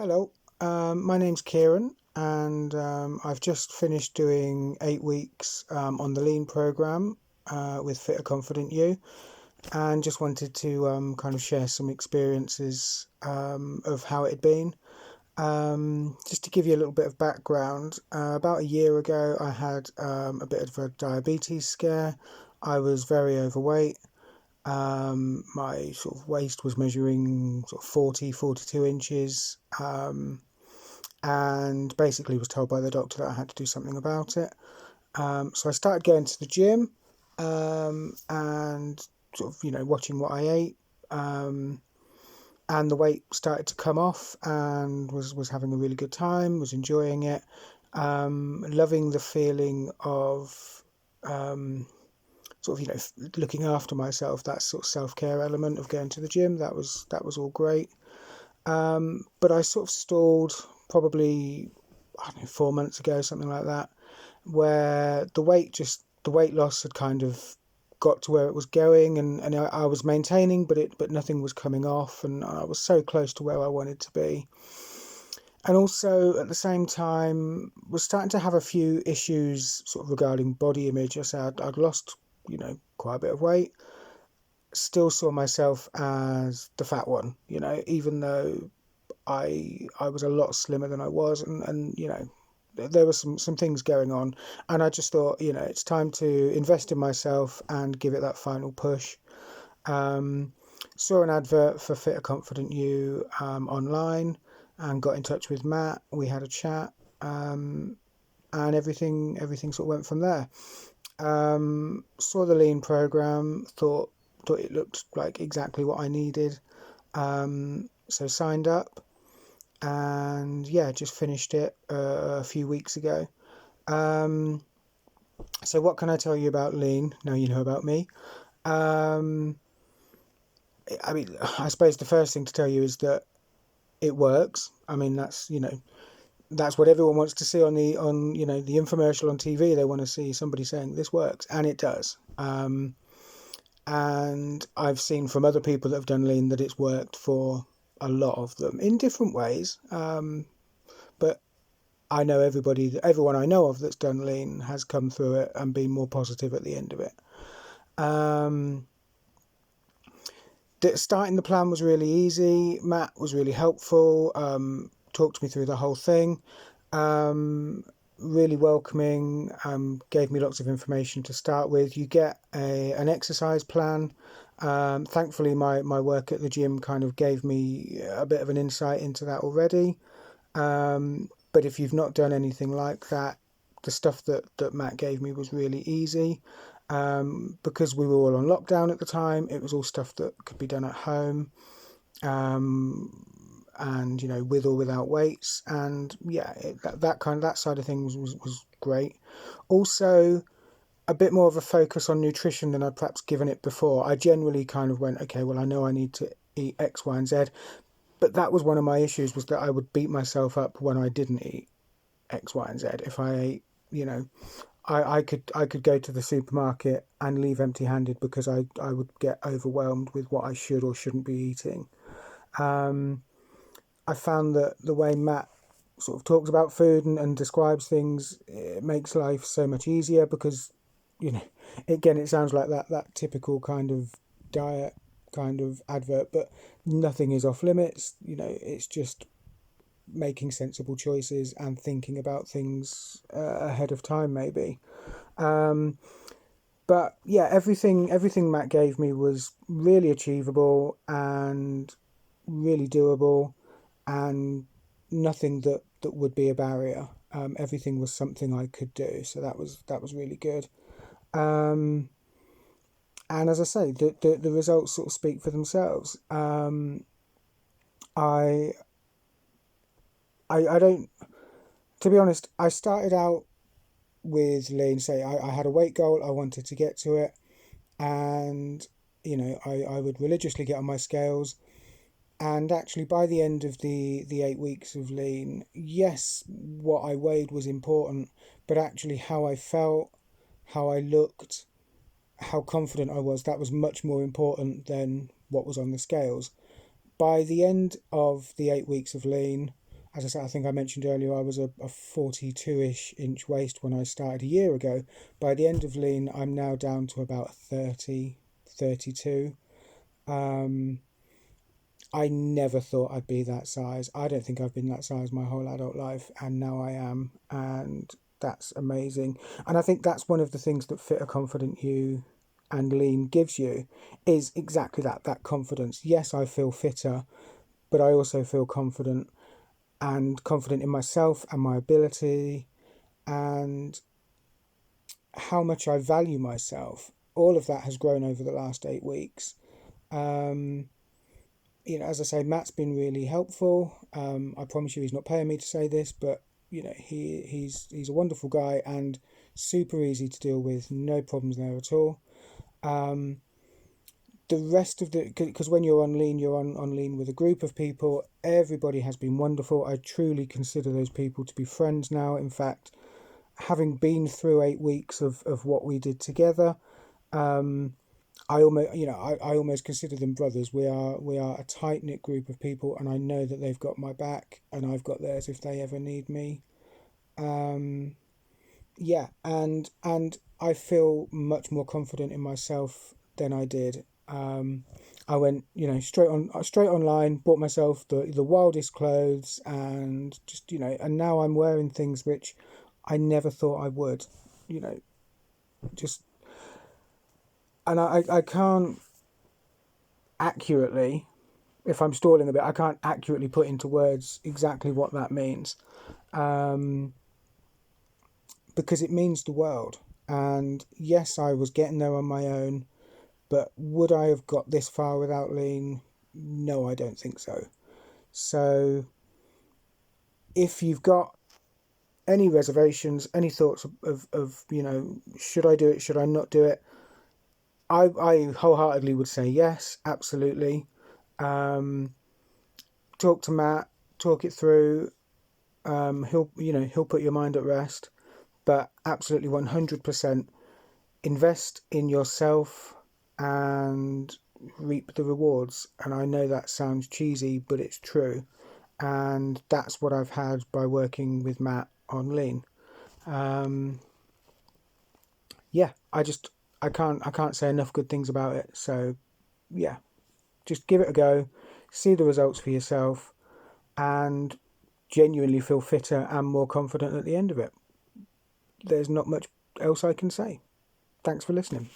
Hello, my name's Kieran, and I've just finished doing 8 weeks on the Lean program with Fitter Confident You, and just wanted to kind of share some experiences of how it had been. Just to give you a little bit of background, about a year ago, I had a bit of a diabetes scare. I was very overweight. My sort of waist was measuring sort of 42 inches. And basically was told by the doctor that I had to do something about it. So I started going to the gym and sort of, watching what I ate. And the weight started to come off and was having a really good time, was enjoying it, loving the feeling of sort of, looking after myself, that sort of self-care element of going to the gym. That was all great. But I sort of stalled probably, I don't know, 4 months ago, something like that, where the weight loss had kind of got to where it was going, and I was maintaining, but nothing was coming off, and I was so close to where I wanted to be. And also at the same time was starting to have a few issues sort of regarding body image. I said I'd lost, quite a bit of weight. Still saw myself as the fat one, even though I was a lot slimmer than I was, and there were some things going on, and I just thought, it's time to invest in myself and give it that final push. Saw an advert for Fitter Confident You online, and got in touch with Matt. We had a chat, and everything sort of went from there. Saw the Lean program, thought it looked like exactly what I needed, so signed up, and yeah, just finished it a few weeks ago. Um, so what can I tell you about Lean? Now you know about me. Um, I mean, I suppose the first thing to tell you is that it works. I mean, that's what everyone wants to see on the infomercial on TV. They want to see somebody saying this works, and it does. And I've seen from other people that have done Lean that it's worked for a lot of them in different ways. But I know everyone I know of that's done Lean has come through it and been more positive at the end of it. Um, Starting the plan was really easy. Matt was really helpful. Talked me through the whole thing. Um, Really welcoming. Gave me lots of information to start with. You get an exercise plan. Thankfully, my work at the gym kind of gave me a bit of an insight into that already. But if you've not done anything like that, the stuff that Matt gave me was really easy. Because we were all on lockdown at the time, it was all stuff that could be done at home, and with or without weights. And yeah, that side of things was great. Also, a bit more of a focus on nutrition than I'd perhaps given it before. I generally kind of went, okay, well, I know I need to eat X, Y, and Z, but that was one of my issues, was that I would beat myself up when I didn't eat X, Y, and Z. If I ate, you know, I could go to the supermarket and leave empty-handed because I would get overwhelmed with what I should or shouldn't be eating. I found that the way Matt sort of talks about food and describes things, it makes life so much easier because, you know, again, it sounds like that typical kind of diet kind of advert, but nothing is off limits. It's just making sensible choices and thinking about things ahead of time, maybe. Um, but yeah, everything Matt gave me was really achievable and really doable, and nothing that would be a barrier. Everything was something I could do, so that was really good. Um, and as I say, the results sort of speak for themselves. I I don't, to be honest, I started out with Lean. Say I had a weight goal, I wanted to get to it, and I would religiously get on my scales. And actually, by the end of the 8 weeks of Lean, yes, what I weighed was important, but actually how I felt, how I looked, how confident I was, that was much more important than what was on the scales. By the end of the 8 weeks of Lean, as I said, I think I mentioned earlier, I was a 42-ish inch waist when I started a year ago. By the end of lean, I'm now down to about 30, 32. Um, I never thought I'd be that size. I don't think I've been that size my whole adult life, and now I am, and that's amazing. And I think that's one of the things that Fitter Confident You and Lean gives you is exactly that, that confidence. Yes, I feel fitter, but I also feel confident and confident in myself and my ability and how much I value myself. All of that has grown over the last 8 weeks. Um, as I say, Matt's been really helpful. I promise you, he's not paying me to say this, but he's a wonderful guy and super easy to deal with. No problems there at all. Um, the rest of the because when you're on lean, you're on lean with a group of people. Everybody has been wonderful. I truly consider those people to be friends now. In fact, having been through 8 weeks of what we did together, I almost, I almost consider them brothers. We are a tight knit group of people, and I know that they've got my back, and I've got theirs if they ever need me. Um, yeah, and I feel much more confident in myself than I did. I went, straight online, bought myself the wildest clothes, and just, and now I'm wearing things which I never thought I would, you know, just, and I can't accurately, if I'm stalling a bit, I can't accurately put into words exactly what that means, um, because it means the world. And yes, I was getting there on my own, but would I have got this far without lean? No, I don't think so. So if you've got any reservations, any thoughts of should I do it, should I not do it? I wholeheartedly would say yes, absolutely. Um, Talk to Matt, talk it through. He'll put your mind at rest, but absolutely 100% invest in yourself and reap the rewards. And I know that sounds cheesy, but it's true. And that's what I've had by working with Matt on lean. Um, yeah, I can't say enough good things about it. So yeah, just give it a go, see the results for yourself, and genuinely feel fitter and more confident at the end of it. There's not much else I can say. Thanks for listening.